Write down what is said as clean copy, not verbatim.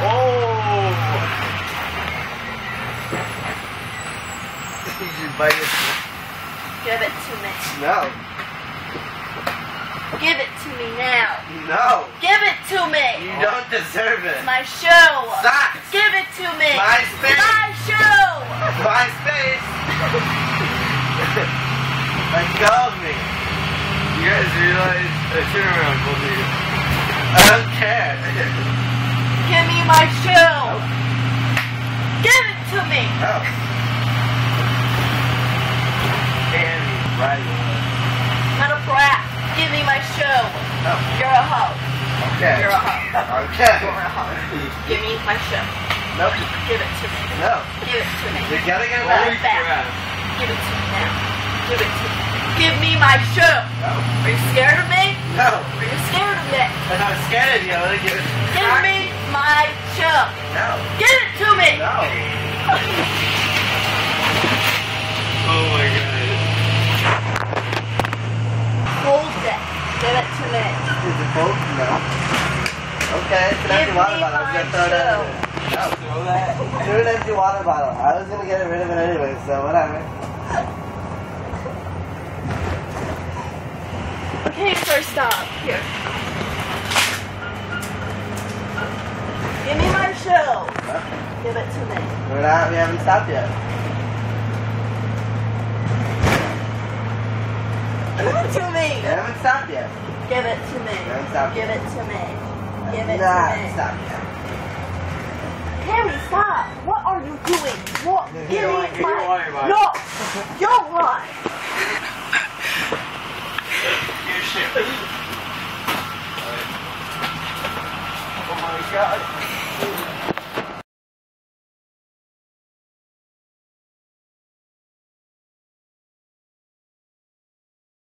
Oh! You should bite it. Give it to me. No. Give it to me now. No. Give it to me. You don't deserve it. It's my shoe. Socks. Give it to me. My space. My shoe. My space. Let go of me. You guys realize turn around, both of you. I don't care. Give me my shoe. Nope. Give it to me. No. Damn you, right away. Not a brat. Give me my shoe. No. You're a hoe. Okay. You're a hoe. Okay. You're a hoe. Give me my shoe. Nope. Give it to me. No. Give it to me. You gotta get it Holy back. crap. Give it to me now. Give it to me. Give me my shoe. No. Are you scared of me? No. Are you scared of me? I'm not scared of you. I'm gonna give it Give back. me my shoe. No. Give it to me. No. Oh my god. Hold it. Give it to me. Is it both? No. Okay, it's an Give empty water me bottle. I was gonna my throw it shoe. in. No. Throw that. Threw an empty water bottle. I was gonna get rid of it anyway, so whatever. Okay, first stop. Here. Give me my shoe. Give it to me. We haven't stopped yet. Give it to me. We haven't stopped yet. Give it to me. haven't stopped Give yet. it to me. Give it Nah, to me. stop yet. Harry, stop. What are you doing? What? Give You're me lying, you're my... lying, Mike. No. You're lying. Your shit. Oh my god.